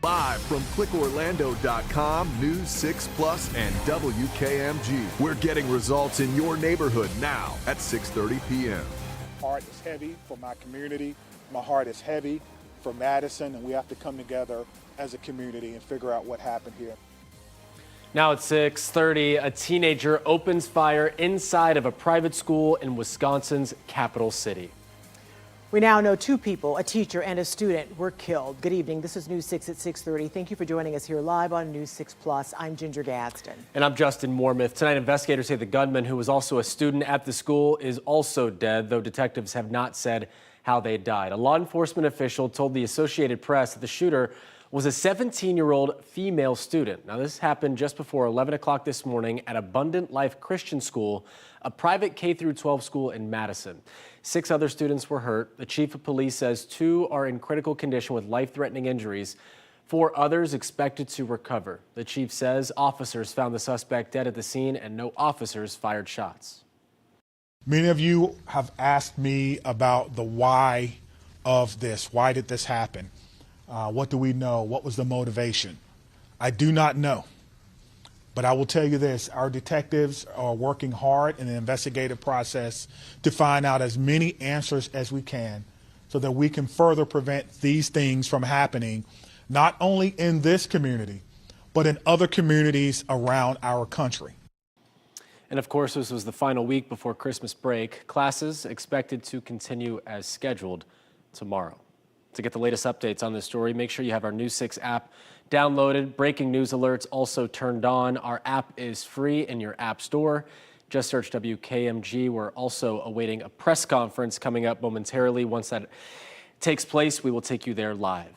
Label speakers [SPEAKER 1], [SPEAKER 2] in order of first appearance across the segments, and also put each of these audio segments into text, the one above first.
[SPEAKER 1] Live from clickorlando.com, News 6 Plus, and WKMG. We're getting results in your neighborhood now at 6:30 p.m.
[SPEAKER 2] My heart is heavy for my community. My heart is heavy for Madison, and we have to come together as a community and figure out what happened here.
[SPEAKER 3] Now at 6:30, a teenager opens fire inside of a private school in Wisconsin's capital city.
[SPEAKER 4] We now know 2 people, a teacher and a student, were killed. Good evening. This is News 6 at 6:30. Thank you for joining us here live on News 6 Plus. I'm Ginger Gadsden.
[SPEAKER 3] And I'm Justin Mormith. Tonight, investigators say the gunman, who was also a student at the school, is also dead, though detectives have not said how they died. A law enforcement official told the Associated Press that the shooter was a 17-year-old female student. Now, this happened just before 11 o'clock this morning at Abundant Life Christian School, a private K-12 school in Madison. 6 other students were hurt. The chief of police says 2 are in critical condition with life-threatening injuries. 4 others expected to recover. The chief says officers found the suspect dead at the scene and no officers fired shots.
[SPEAKER 2] Many of you have asked me about the why of this. Why did this happen? What do we know? What was the motivation? I do not know. But I will tell you this, our detectives are working hard in the investigative process to find out as many answers as we can so that we can further prevent these things from happening, not only in this community, but in other communities around our country.
[SPEAKER 3] And of course, this was the final week before Christmas break. Classes expected to continue as scheduled tomorrow. To get the latest updates on this story, make sure you have our News 6 app downloaded. Breaking news alerts also turned on. Our app is free in your app store. Just search WKMG. We're also awaiting a press conference coming up momentarily. Once that takes place, we will take you there live.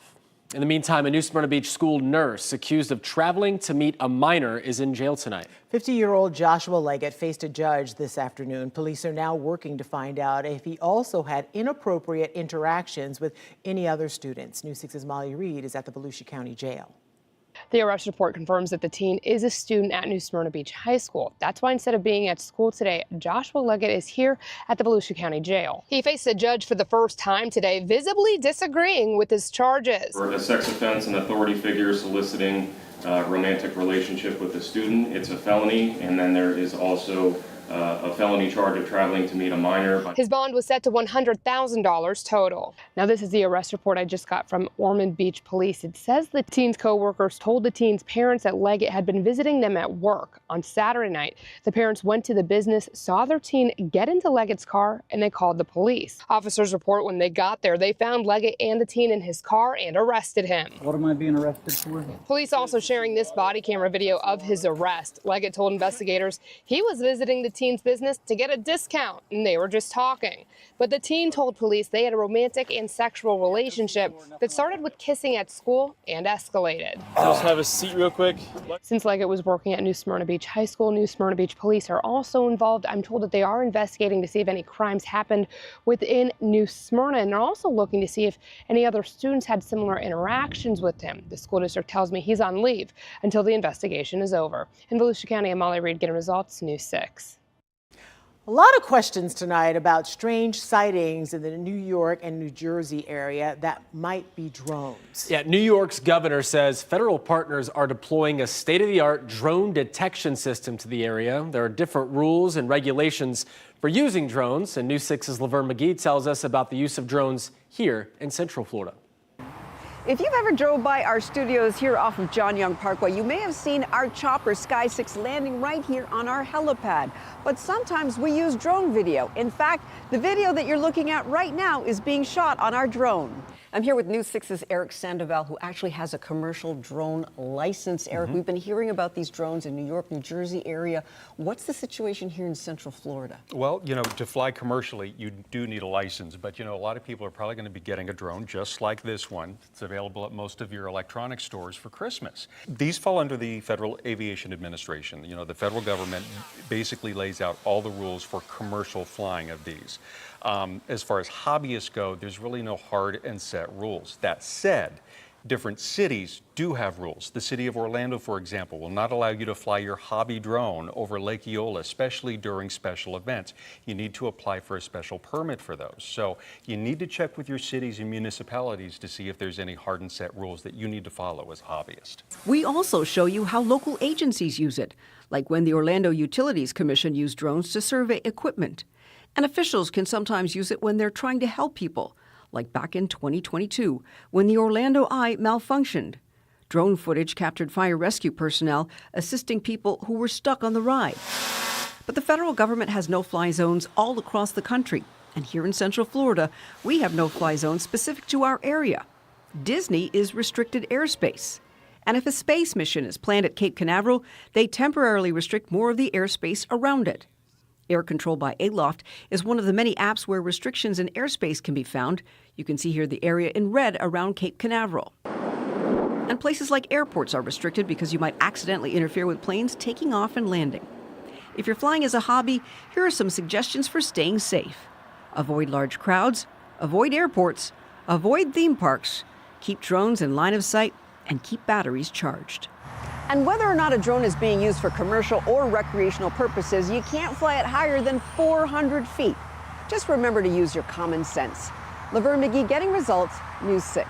[SPEAKER 3] In the meantime, a New Smyrna Beach school nurse accused of traveling to meet a minor is in jail tonight.
[SPEAKER 4] 50-year-old Joshua Leggett faced a judge this afternoon. Police are now working to find out if he also had inappropriate interactions with any other students. News 6's Molly Reed is at the Volusia County Jail.
[SPEAKER 5] The arrest report confirms that the teen is a student at New Smyrna Beach High School. That's why instead of being at school today, Joshua Leggett is here at the Volusia County Jail. He faced a judge for the first time today, visibly disagreeing with his charges.
[SPEAKER 6] For a sex offense, an authority figure soliciting a romantic relationship with a student, it's a felony, and then there is also a felony charge of traveling to meet a minor.
[SPEAKER 5] His bond was set to $100,000 total. Now, this is the arrest report I just got from Ormond Beach Police. It says the teen's co-workers told the teen's parents that Leggett had been visiting them at work. On Saturday night, the parents went to the business, saw their teen get into Leggett's car, and they called the police. Officers report when they got there, they found Leggett and the teen in his car and arrested him.
[SPEAKER 7] What am I being arrested for?
[SPEAKER 5] Police also sharing this body camera video of his arrest. Leggett told investigators he was visiting the teen's business to get a discount, and they were just talking. But the teen told police they had a romantic and sexual relationship that started with kissing at school and escalated.
[SPEAKER 8] Just have a seat real quick.
[SPEAKER 5] Since Leggett was working at New Smyrna Beach High School, New Smyrna Beach Police are also involved. I'm told that they are investigating to see if any crimes happened within New Smyrna, and they're also looking to see if any other students had similar interactions with him. The school district tells me he's on leave until the investigation is over. In Volusia County, I'm Molly Reed, getting results, News 6.
[SPEAKER 4] A lot of questions tonight about strange sightings in the New York and New Jersey area that might be drones.
[SPEAKER 3] Yeah, New York's governor says federal partners are deploying a state-of-the-art drone detection system to the area. There are different rules and regulations for using drones, and News 6's Laverne McGee tells us about the use of drones here in Central Florida.
[SPEAKER 9] If you've ever drove by our studios here off of John Young Parkway, you may have seen our chopper Sky 6 landing right here on our helipad. But sometimes we use drone video. In fact, the video that you're looking at right now is being shot on our drone. I'm here with News 6's Eric Sandoval, who actually has a commercial drone license. Eric, we've been hearing about these drones in New York, New Jersey area. What's the situation here in Central Florida?
[SPEAKER 10] Well, you know, to fly commercially, you do need a license. But, you know, a lot of people are probably going to be getting a drone just like this one. It's available at most of your electronics stores for Christmas. These fall under the Federal Aviation Administration. You know, the federal government basically lays out all the rules for commercial flying of these. As far as hobbyists go, there's really no hard and set rules. That said, Different cities do have rules. The city of Orlando, for example, will not allow you to fly your hobby drone over Lake Eola, especially during special events. You need to apply for a special permit for those. So you need to check with your cities and municipalities to see if there's any hard and set rules that you need to follow as a hobbyist.
[SPEAKER 7] We also show you how local agencies use it, like when the Orlando Utilities Commission used drones to survey equipment. And officials can sometimes use it when they're trying to help people, like back in 2022, when the Orlando Eye malfunctioned. Drone footage captured fire rescue personnel assisting people who were stuck on the ride. But the federal government has no-fly zones all across the country. And here in Central Florida, we have no-fly zones specific to our area. Disney is restricted airspace. And if a space mission is planned at Cape Canaveral, they temporarily restrict more of the airspace around it. Air Control by Aloft is one of the many apps where restrictions in airspace can be found. You can see here the area in red around Cape Canaveral. And places like airports are restricted because you might accidentally interfere with planes taking off and landing. If you're flying as a hobby, here are some suggestions for staying safe. Avoid large crowds, avoid airports, avoid theme parks, keep drones in line of sight, and keep batteries charged.
[SPEAKER 9] And whether or not a drone is being used for commercial or recreational purposes, you can't fly it higher than 400 feet. Just remember to use your common sense. Laverne McGee, Getting Results, News 6.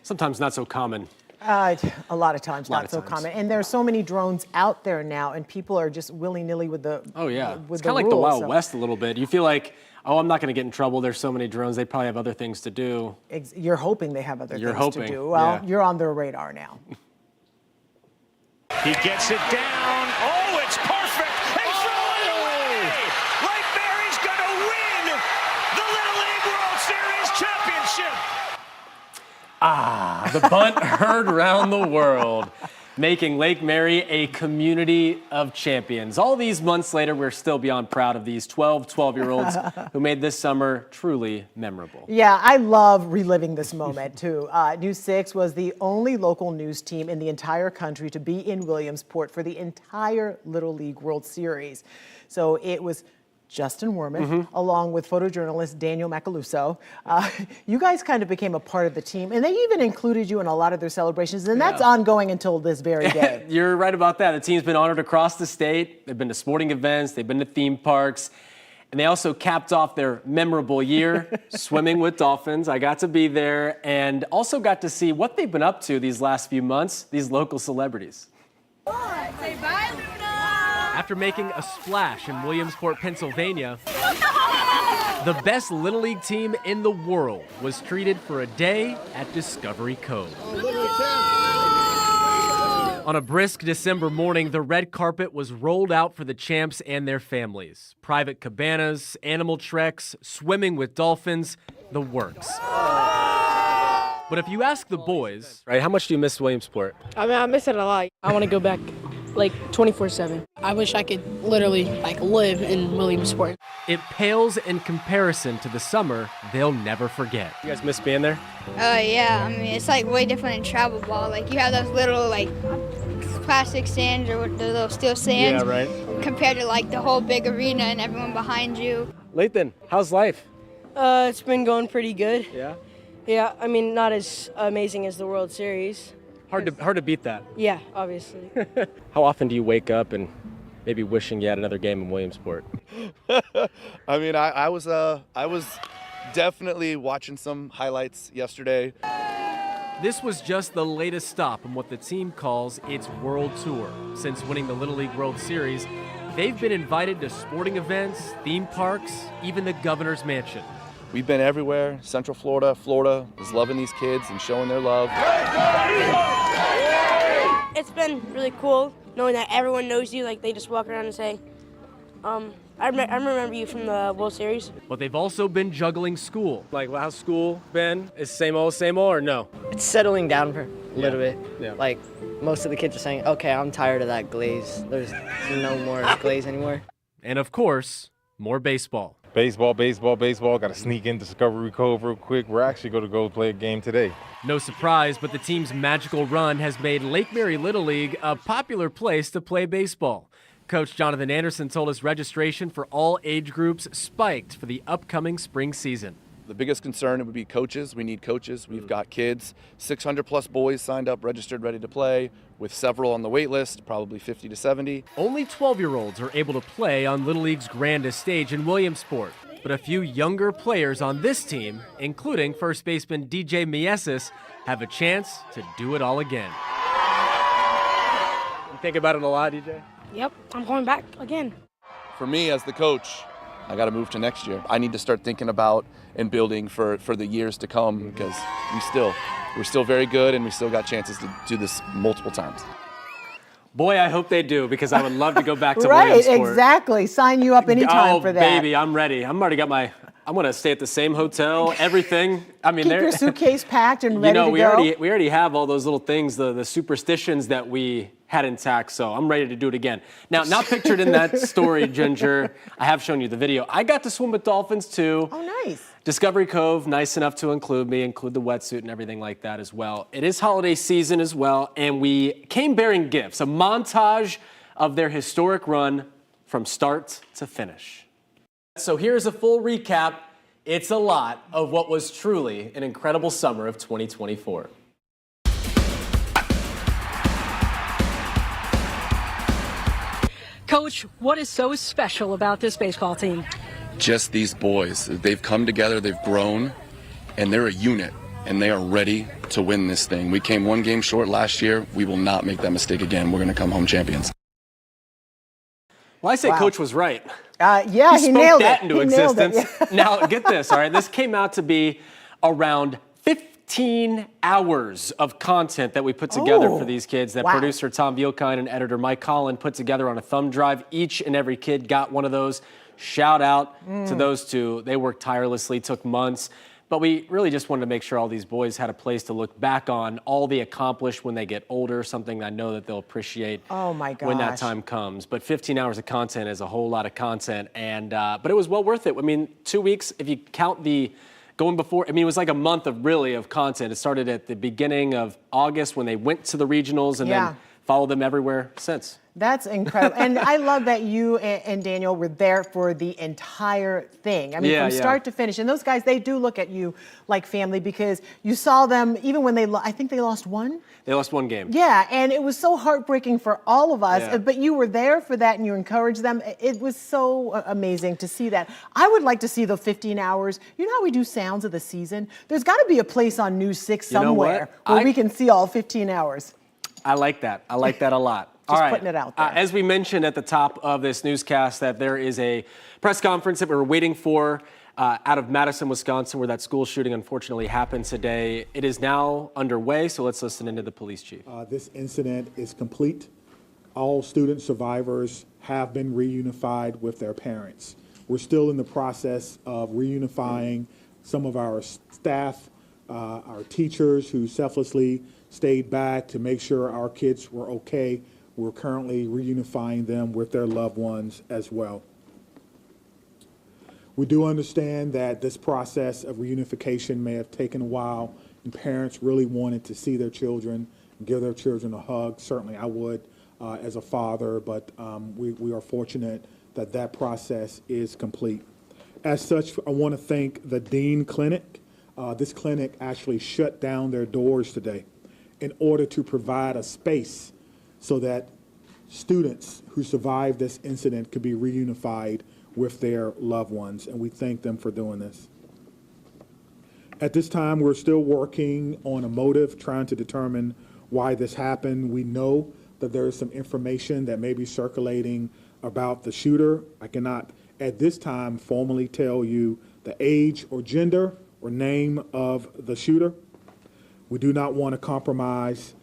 [SPEAKER 3] Sometimes not so common.
[SPEAKER 4] A lot of times not so common. And there's so many drones out there now, and people are just willy-nilly with the
[SPEAKER 3] Oh, yeah.
[SPEAKER 4] with
[SPEAKER 3] It's kind of like the
[SPEAKER 4] rules,
[SPEAKER 3] Wild
[SPEAKER 4] so
[SPEAKER 3] West a little bit. You feel like, oh, I'm not going to get in trouble. There's so many drones. They probably have other things to do.
[SPEAKER 4] You're hoping they have other
[SPEAKER 3] You're
[SPEAKER 4] things
[SPEAKER 3] hoping,
[SPEAKER 4] to do. Well,
[SPEAKER 3] yeah.
[SPEAKER 4] you're on their radar now.
[SPEAKER 8] He gets it down. Oh, it's perfect. They throw it away. Lake Mary's going to win the Little League World Series championship.
[SPEAKER 3] Ah, the bunt heard around the world, making Lake Mary a community of champions. All these months later, we're still beyond proud of these 12-year-olds who made this summer truly memorable.
[SPEAKER 4] Yeah, I love reliving this moment, too. News 6 was the only local news team in the entire country to be in Williamsport for the entire Little League World Series. So it was Justin Wormuth, along with photojournalist Daniel Macaluso. You guys kind of became a part of the team, and they even included you in a lot of their celebrations, and that's ongoing until this very day.
[SPEAKER 3] You're right about that. The team's been honored across the state. They've been to sporting events. They've been to theme parks. And they also capped off their memorable year swimming with dolphins. I got to be there and also got to see what they've been up to these last few months, these local celebrities.
[SPEAKER 11] Say bye, Luna!
[SPEAKER 3] After making a splash in Williamsport, Pennsylvania, the best Little League team in the world was treated for a day at Discovery Cove. On a brisk December morning, the red carpet was rolled out for the champs and their families. Private cabanas, animal treks, swimming with dolphins, the works. But if you ask the boys, right, how much do you miss Williamsport?
[SPEAKER 11] I mean, I miss it a lot. I want to go back like 24/7. I wish I could literally like live in Williamsport.
[SPEAKER 3] It pales in comparison to the summer they'll never forget. You guys miss being there?
[SPEAKER 12] Yeah, I mean, it's like way different than travel ball. Like you have those little like plastic stands or the little steel stands.
[SPEAKER 3] Yeah, right.
[SPEAKER 12] Compared to like the whole big arena and everyone behind you.
[SPEAKER 3] Lathan, how's life?
[SPEAKER 11] It's been going pretty good.
[SPEAKER 3] Yeah?
[SPEAKER 11] Yeah, I mean, not as amazing as the World Series.
[SPEAKER 3] Hard to beat that.
[SPEAKER 11] Yeah, obviously.
[SPEAKER 3] How often do you wake up and maybe wishing you had another game in Williamsport?
[SPEAKER 13] I mean, I was definitely watching some highlights yesterday.
[SPEAKER 3] This was just the latest stop on what the team calls its World Tour. Since winning the Little League World Series, they've been invited to sporting events, theme parks, even the governor's mansion.
[SPEAKER 13] We've been everywhere. Central Florida. Florida is loving these kids and showing their love.
[SPEAKER 11] It's been really cool knowing that everyone knows you. Like they just walk around and say, I remember you from the World Series.
[SPEAKER 3] But they've also been juggling school. Like, how's school been? Is same old, or no?
[SPEAKER 14] It's settling down for a little bit.
[SPEAKER 3] Yeah.
[SPEAKER 14] Like, most of the kids are saying, okay, I'm tired of that glaze. There's no more glaze anymore.
[SPEAKER 3] And of course, more baseball.
[SPEAKER 15] Baseball. Got to sneak into Discovery Cove real quick. We're actually going to go play a game today.
[SPEAKER 3] No surprise, but the team's magical run has made Lake Mary Little League a popular place to play baseball. Coach Jonathan Anderson told us registration for all age groups spiked for the upcoming spring season.
[SPEAKER 13] The biggest concern would be coaches. We need coaches. We've got kids, 600 plus boys signed up, registered, ready to play, with several on the wait list, probably 50 to 70.
[SPEAKER 3] Only 12-year-olds are able to play on Little League's grandest stage in Williamsport. But a few younger players on this team, including first baseman DJ Miesis, have a chance to do it all again. You think about it a lot, DJ?
[SPEAKER 11] Yep, I'm going back again.
[SPEAKER 13] For me as the coach, I got to move to next year. I need to start thinking about and building for the years to come, because we're still very good and we still got chances to do this multiple times.
[SPEAKER 3] Boy, I hope they do, because I would love to go back to
[SPEAKER 4] Right,
[SPEAKER 3] Williamsport.
[SPEAKER 4] exactly. Sign you up anytime for that.
[SPEAKER 3] Baby, I'm ready. I'm already got I'm going to stay at the same hotel, everything. I mean,
[SPEAKER 4] Keep your suitcase packed and ready to
[SPEAKER 3] we
[SPEAKER 4] go.
[SPEAKER 3] we already have all those little things, the superstitions that we had intact, so I'm ready to do it again. Now, not pictured in that story, Ginger, I have shown you the video. I got to swim with dolphins too.
[SPEAKER 4] Oh, nice.
[SPEAKER 3] Discovery Cove, nice enough to include me, include the wetsuit and everything like that as well. It is holiday season as well, and we came bearing gifts, a montage of their historic run from start to finish. So here's a full recap. It's a lot of what was truly an incredible summer of 2024.
[SPEAKER 16] Coach, what is so special about this baseball team?
[SPEAKER 13] Just these boys. They've come together, they've grown, and they're a unit, and they are ready to win this thing. We came one game short last year. We will not make that mistake again. We're going to come home champions.
[SPEAKER 3] Well, I say Coach was right.
[SPEAKER 4] Yeah, he
[SPEAKER 3] spoke
[SPEAKER 4] nailed
[SPEAKER 3] that
[SPEAKER 4] it.
[SPEAKER 3] into
[SPEAKER 4] He nailed it,
[SPEAKER 3] existence. Now, get this, all right? This came out to be around 15 hours of content that we put together for these kids that producer Tom Vielkind and editor Mike Collin put together on a thumb drive. Each and every kid got one of those. Shout out to those two. They worked tirelessly, took months. But we really just wanted to make sure all these boys had a place to look back on, all they accomplished when they get older, something I know that they'll appreciate when that time comes. But 15 hours of content is a whole lot of content, and but it was well worth it. I mean, 2 weeks, if you count the going before, I mean, it was like a month of content. It started at the beginning of August when they went to the regionals and then followed them everywhere since.
[SPEAKER 4] That's incredible. And I love that you and Daniel were there for the entire thing. I mean, from start to finish. And those guys, they do look at you like family, because you saw them even when I think they lost one?
[SPEAKER 3] They lost one game.
[SPEAKER 4] Yeah, and it was so heartbreaking for all of us, but you were there for that and you encouraged them. It was so amazing to see that. I would like to see the 15 hours. You know how we do Sounds of the Season? There's got to be a place on News 6 somewhere where we can see all 15 hours.
[SPEAKER 3] I like that. I like that a lot.
[SPEAKER 4] Just
[SPEAKER 3] all right.
[SPEAKER 4] putting it out there.
[SPEAKER 3] As we mentioned at the top of this newscast, that there is a press conference that we're waiting for out of Madison, Wisconsin, where that school shooting unfortunately happened today. It is now underway, so let's listen into the police chief.
[SPEAKER 2] This incident is complete. All student survivors have been reunified with their parents. We're still in the process of reunifying some of our staff, our teachers who selflessly stayed back to make sure our kids were okay. We're currently reunifying them with their loved ones as well. We do understand that this process of reunification may have taken a while, and parents really wanted to see their children, give their children a hug. Certainly I would as a father, but we are fortunate that that process is complete. As such, I want to thank the Dean Clinic. This clinic actually shut down their doors today in order to provide a space so that students who survived this incident could be reunified with their loved ones, and we thank them for doing this. At this time, we're still working on a motive, trying to determine why this happened. We know that there is some information that may be circulating about the shooter. I cannot, at this time, formally tell you the age or gender or name of the shooter. We do not want to compromise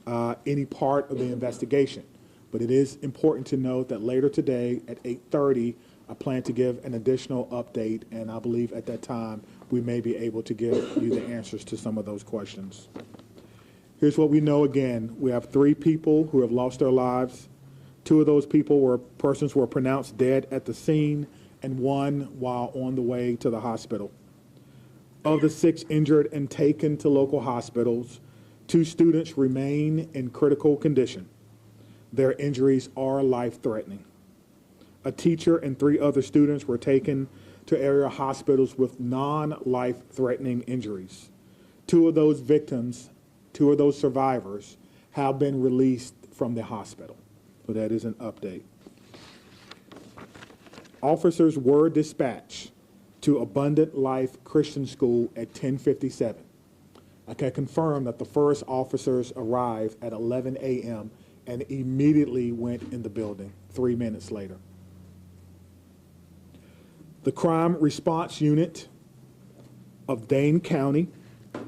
[SPEAKER 2] any part of the investigation, but it is important to note that later today at 8:30, I plan to give an additional update, and I believe at that time we may be able to give you the answers to some of those questions. Here's what we know again. We have 3 people who have lost their lives. 2 of those people were persons who were pronounced dead at the scene, and 1 while on the way to the hospital. Of the 6 injured and taken to local hospitals, 2 students remain in critical condition. Their injuries are life-threatening. A teacher and 3 other students were taken to area hospitals with non-life-threatening injuries. Two of those survivors have been released from the hospital. So that is an update. Officers were dispatched to Abundant Life Christian School at 10:57. I can confirm that the first officers arrived at 11 a.m. and immediately went in the building 3 minutes later. The Crime Response Unit of Dane County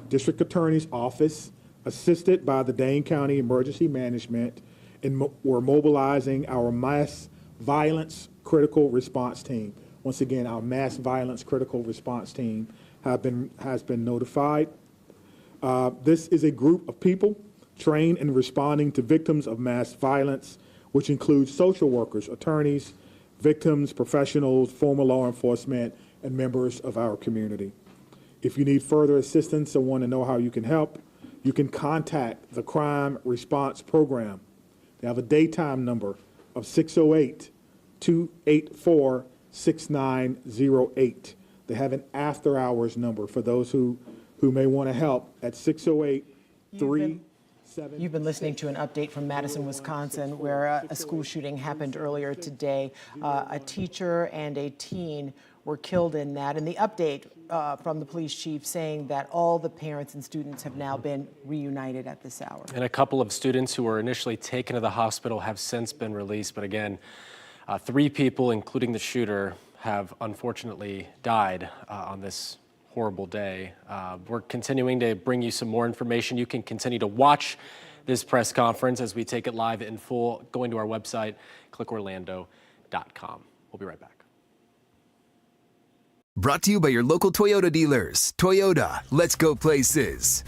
[SPEAKER 2] District Attorney's Office, assisted by the Dane County Emergency Management, were mobilizing our Mass Violence Critical Response Team. Once again, our Mass Violence Critical Response Team has been notified. This is a group of people trained in responding to victims of mass violence, which includes social workers, attorneys, victims, professionals, former law enforcement, and members of our community. If you need further assistance or want to know how you can help, you can contact the Crime Response Program. They have a daytime number of 608-284-6908. They have an after-hours number for those who may want to help at 608-3.
[SPEAKER 4] You've been listening to an update from Madison, Wisconsin, where a school shooting happened earlier today. A teacher and a teen were killed in that. And the update from the police chief saying that all the parents and students have now been reunited at this hour.
[SPEAKER 3] And a couple of students who were initially taken to the hospital have since been released. But again, 3 people, including the shooter, have unfortunately died on this horrible day. We're continuing to bring you some more information. You can continue to watch this press conference as we take it live in full, going to our website, clickorlando.com. We'll be right back.
[SPEAKER 17] Brought to you by your local Toyota dealers. Toyota, let's go places.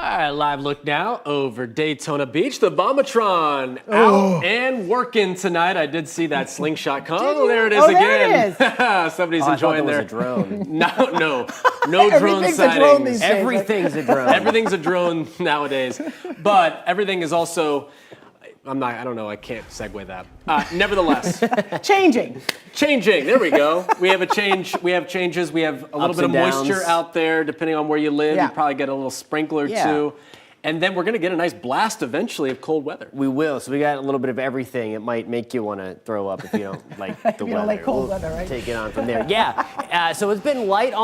[SPEAKER 3] All right, live look now over Daytona Beach. The Vomatron out and working tonight. I did see that slingshot come. Oh, there it is again.
[SPEAKER 4] There it is.
[SPEAKER 3] Somebody's
[SPEAKER 14] I
[SPEAKER 3] enjoying
[SPEAKER 14] thought
[SPEAKER 3] their
[SPEAKER 14] that was a drone.
[SPEAKER 3] No drone
[SPEAKER 4] Everything's a drone
[SPEAKER 3] sightings.
[SPEAKER 4] these days.
[SPEAKER 14] Everything's a drone.
[SPEAKER 3] Everything's a drone nowadays. But everything is also, I don't know, I can't segue that. Nevertheless.
[SPEAKER 4] Changing.
[SPEAKER 3] There we go. We have a change. We have changes. We have a little
[SPEAKER 14] Ups
[SPEAKER 3] bit of
[SPEAKER 14] and
[SPEAKER 3] moisture
[SPEAKER 14] downs.
[SPEAKER 3] out there, depending on where you live.
[SPEAKER 4] Yeah.
[SPEAKER 3] You probably get a little sprinkler
[SPEAKER 14] Yeah.
[SPEAKER 3] too. And then we're going to get a nice blast eventually of cold weather.
[SPEAKER 18] We will. So we got a little bit of everything. It might make you want to throw up if you don't like the
[SPEAKER 4] If you
[SPEAKER 18] weather.
[SPEAKER 4] don't like cold weather, right?
[SPEAKER 18] Take it on from there. Yeah. So it's been light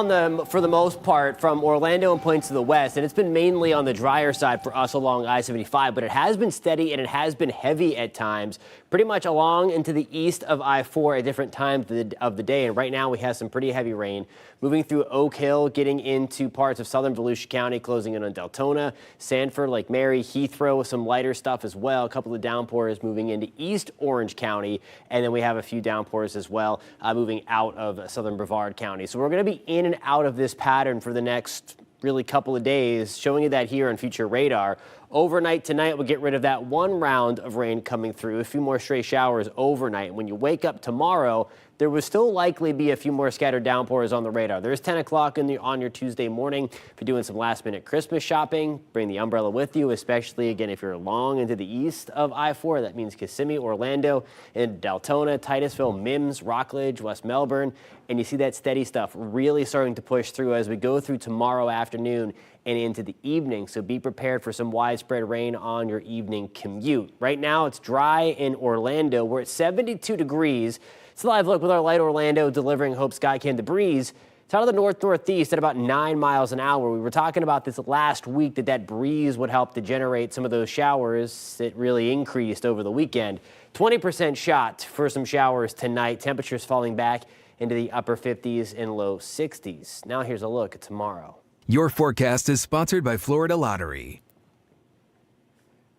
[SPEAKER 18] for the most part from Orlando and points to the west, and it's been mainly on the drier side for us along I-75, but it has been steady and it has been heavy at times, pretty much along into the east of I-4 at different times of the day. And right now we have some pretty heavy rain moving through Oak Hill, getting into parts of southern Volusia County, closing in on Deltona, Sanford, Lake Mary, Heathrow, with some lighter stuff as well. A couple of downpours moving into East Orange County, and then we have a few downpours as well moving out of southern Brevard County. So we're going to be in and out of this pattern for the next really couple of days, showing you that here on future radar. Overnight tonight, we'll get rid of that one round of rain coming through, a few more stray showers overnight. When you wake up tomorrow, there will still likely be a few more scattered downpours on the radar. There's 10 o'clock on your Tuesday morning. If you're doing some last-minute Christmas shopping, bring the umbrella with you, especially, again, if you're long into the east of I-4. That means Kissimmee, Orlando, and Deltona, Titusville, Mims, Rockledge, West Melbourne. And you see that steady stuff really starting to push through as we go through tomorrow afternoon and into the evening. So be prepared for some widespread rain on your evening commute. Right now, it's dry in Orlando. We're at 72 degrees. It's a live look with our Light Orlando delivering Hope Skycam. The breeze, it's out of the north-northeast at about 9 miles an hour. We were talking about this last week that breeze would help to generate some of those showers. It really increased over the weekend. 20% shot for some showers tonight. Temperatures falling back into the upper 50s and low 60s. Now here's a look at tomorrow.
[SPEAKER 17] Your forecast is sponsored by Florida Lottery.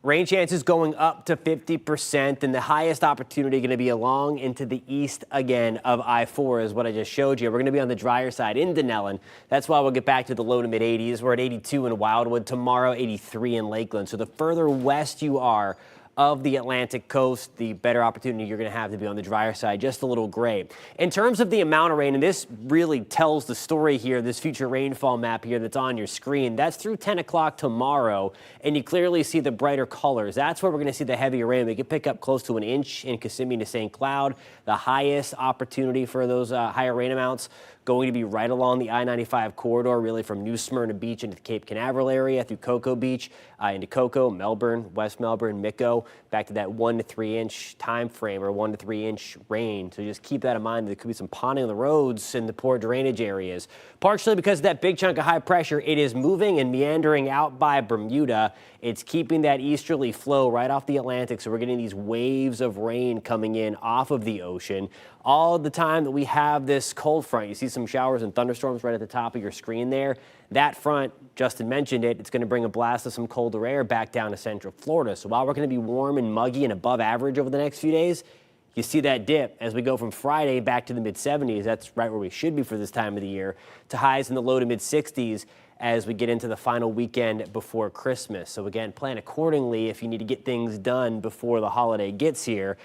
[SPEAKER 18] Rain chances going up to 50%, and the highest opportunity going to be along into the east again of I-4 is what I just showed you. We're going to be on the drier side in Denellen. That's why we'll get back to the low to mid 80s. We're at 82 in Wildwood tomorrow, 83 in Lakeland. So the further west you are of the Atlantic coast, the better opportunity you're going to have to be on the drier side, just a little gray. In terms of the amount of rain, and this really tells the story here, this future rainfall map here that's on your screen, that's through 10 o'clock tomorrow, and you clearly see the brighter colors. That's where we're going to see the heavier rain. We could pick up close to an inch in Kissimmee to St. Cloud. The highest opportunity for those higher rain amounts going to be right along the I-95 corridor, really from New Smyrna Beach into the Cape Canaveral area, through Cocoa Beach, into Cocoa, Melbourne, West Melbourne, Mico, back to that 1 to 3 inch time frame, or 1 to 3 inch rain. So just keep that in mind. There could be some ponding on the roads in the poor drainage areas. Partially because of that big chunk of high pressure, it is moving and meandering out by Bermuda. It's keeping that easterly flow right off the Atlantic, so we're getting these waves of rain coming in off of the ocean. All the time that we have this cold front, you see some showers and thunderstorms right at the top of your screen there. That front, Justin mentioned it, it's going to bring a blast of some colder air back down to central Florida. So while we're going to be warm and muggy and above average over the next few days, you see that dip as we go from Friday back to the mid-70s. That's right where we should be for this time of the year, to highs in the low to mid-60s as we get into the final weekend before Christmas. So again, plan accordingly if you need to get things done before the holiday gets here.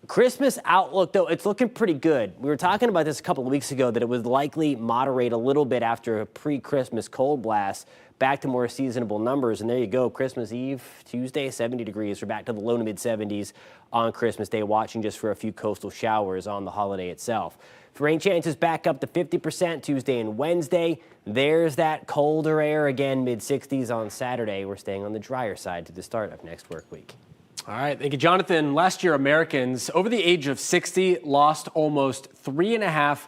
[SPEAKER 18] Christmas outlook, though, it's looking pretty good. We were talking about this a couple of weeks ago, that it would likely moderate a little bit after a pre-Christmas cold blast back to more seasonable numbers. And there you go, Christmas Eve, Tuesday, 70 degrees. We're back to the low to mid 70s on Christmas Day, watching just for a few coastal showers on the holiday itself. Rain chances back up to 50% Tuesday and Wednesday. There's that colder air again, mid 60s on Saturday. We're staying on the drier side to the start of next work week.
[SPEAKER 3] All right, thank you, Jonathan. Last year, Americans over the age of 60 lost almost $3.5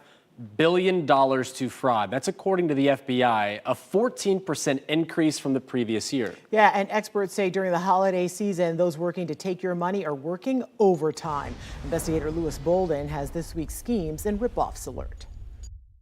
[SPEAKER 3] billion to fraud. That's according to the FBI, a 14% increase from the previous year.
[SPEAKER 4] Yeah, and experts say during the holiday season, those working to take your money are working overtime. Investigator Lewis Bolden has this week's schemes and ripoffs alert.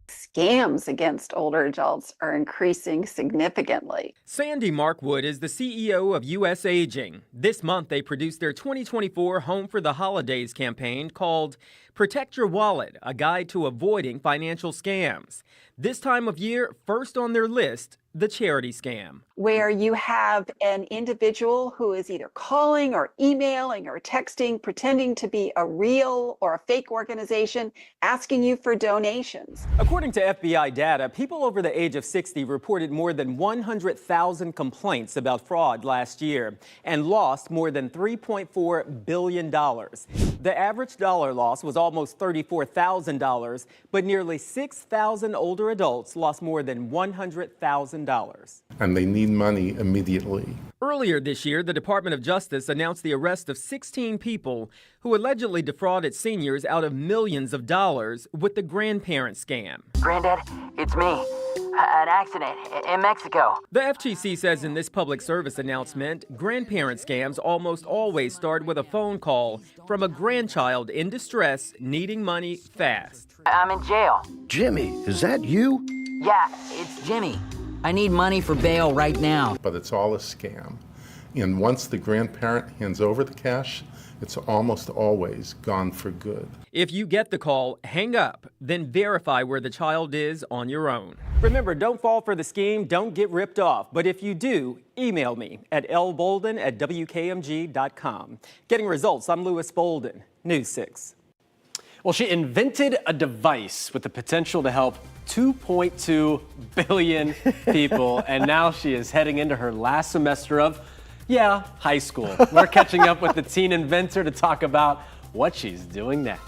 [SPEAKER 19] Scams against older adults are increasing significantly.
[SPEAKER 20] Sandy Markwood is the CEO of US Aging. This month, they produced their 2024 Home for the Holidays campaign called Protect Your Wallet, a guide to avoiding financial scams. This time of year, first on their list, the charity scam.
[SPEAKER 19] Where you have an individual who is either calling or emailing or texting, pretending to be a real or a fake organization, asking you for donations.
[SPEAKER 20] According to FBI data, people over the age of 60 reported more than 100,000 complaints about fraud last year and lost more than $3.4 billion. The average dollar loss was also almost $34,000, but nearly 6,000 older adults lost more than $100,000.
[SPEAKER 21] And they need money immediately.
[SPEAKER 20] Earlier this year, the Department of Justice announced the arrest of 16 people who allegedly defrauded seniors out of millions of dollars with the grandparent scam.
[SPEAKER 22] Granddad, it's me. An accident in Mexico.
[SPEAKER 20] The FGC says in this public service announcement, grandparent scams almost always start with a phone call from a grandchild in distress needing money fast.
[SPEAKER 22] I'm in jail.
[SPEAKER 23] Jimmy, is that you?
[SPEAKER 22] Yeah, it's Jimmy. I need money for bail right now.
[SPEAKER 21] But it's all a scam. And once the grandparent hands over the cash, it's almost always gone for good.
[SPEAKER 20] If you get the call, hang up, then verify where the child is on your own. Remember, don't fall for the scheme, don't get ripped off. But if you do, email me at lbolden@wkmg.com. Getting results, I'm Lewis Bolden, News 6.
[SPEAKER 3] Well, she invented a device with the potential to help 2.2 billion people, and now she is heading into her last semester of, high school. We're catching up with the teen inventor to talk about what she's doing next.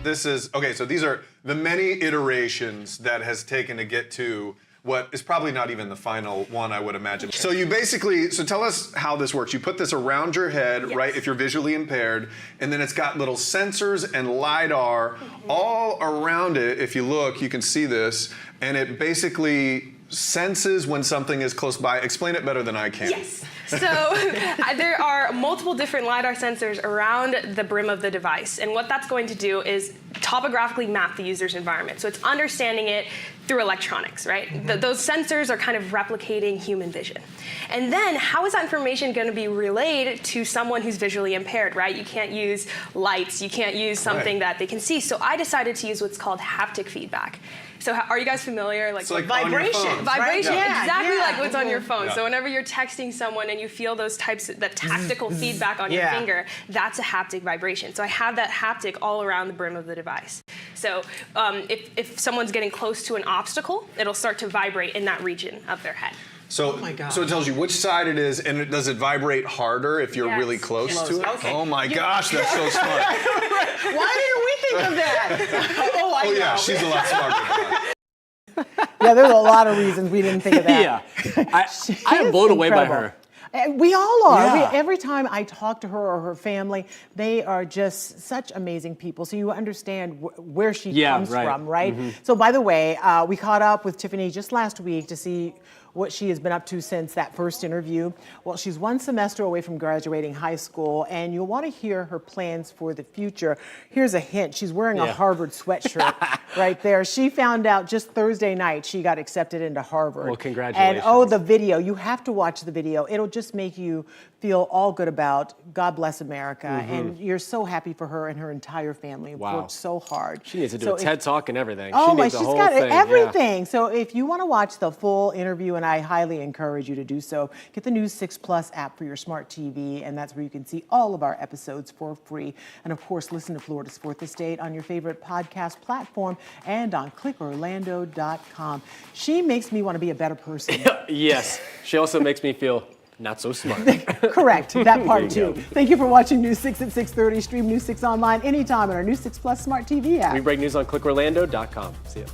[SPEAKER 24] This is, okay, so these are the many iterations that has taken to get to what is probably not even the final one, I would imagine. So you basically, so tell us how this works. You put this around your head, right, if you're visually impaired, and then it's got little sensors and LiDAR all around it. If you look, you can see this, and it basically senses when something is close by. Explain it better than I can.
[SPEAKER 25] Yes. So there are multiple different LiDAR sensors around the brim of the device. And what that's going to do is topographically map the user's environment. So it's understanding it through electronics, right?
[SPEAKER 24] Mm-hmm.
[SPEAKER 25] Those sensors are kind of replicating human vision. And then how is that information going to be relayed to someone who's visually impaired, right? You can't use lights. You can't use something that they can see. So I decided to use what's called haptic feedback. So are you guys familiar?
[SPEAKER 24] It's like vibration.
[SPEAKER 25] Vibration,
[SPEAKER 24] right?
[SPEAKER 25] exactly like what's on your phone.
[SPEAKER 24] Yeah.
[SPEAKER 25] So whenever you're texting someone and you feel those types of, that tactical feedback on your finger, that's a haptic vibration. So I have that haptic all around the brim of the device. So if someone's getting close to an obstacle, it'll start to vibrate in that region of their head.
[SPEAKER 24] So, so it tells you which side it is, and does it vibrate harder if you're really close to it?
[SPEAKER 25] Okay.
[SPEAKER 24] Oh my gosh, that's so smart.
[SPEAKER 4] Why didn't we think of that? I know.
[SPEAKER 24] Yeah, she's a lot smarter than that.
[SPEAKER 4] Yeah, there's a lot of reasons we didn't think of that.
[SPEAKER 3] I am blown away by her.
[SPEAKER 4] We all are.
[SPEAKER 3] Yeah.
[SPEAKER 4] Every time I talk to her or her family, they are just such amazing people. So you understand where she comes from, right?
[SPEAKER 3] Mm-hmm.
[SPEAKER 4] So by the way, we caught up with Tiffany just last week to see what she has been up to since that first interview. Well, she's one semester away from graduating high school, and you'll want to hear her plans for the future. Here's a hint. She's wearing a Harvard sweatshirt right there. She found out just Thursday night she got accepted into Harvard.
[SPEAKER 3] Well, congratulations.
[SPEAKER 4] And the video, you have to watch the video. It'll just make you feel all good about. God bless America. And you're so happy for her and her entire family.
[SPEAKER 3] Wow.
[SPEAKER 4] Worked so hard.
[SPEAKER 3] She needs to do
[SPEAKER 4] So
[SPEAKER 3] a TED Talk and everything.
[SPEAKER 4] Oh
[SPEAKER 3] she
[SPEAKER 4] my,
[SPEAKER 3] needs
[SPEAKER 4] she's
[SPEAKER 3] the whole
[SPEAKER 4] got
[SPEAKER 3] thing.
[SPEAKER 4] everything. So if you want to watch the full interview, and I highly encourage you to do so, get the News 6 Plus app for your smart TV, and that's where you can see all of our episodes for free. And of course, listen to Florida's Fourth Estate on your favorite podcast platform and on clickorlando.com. She makes me want to be a better person.
[SPEAKER 3] Yes. She also makes me feel not so smart.
[SPEAKER 4] Correct, that part too. Thank you for watching News 6 at 6:30. Stream News 6 online anytime on our News 6 Plus smart TV app.
[SPEAKER 3] We break news on clickorlando.com. See ya.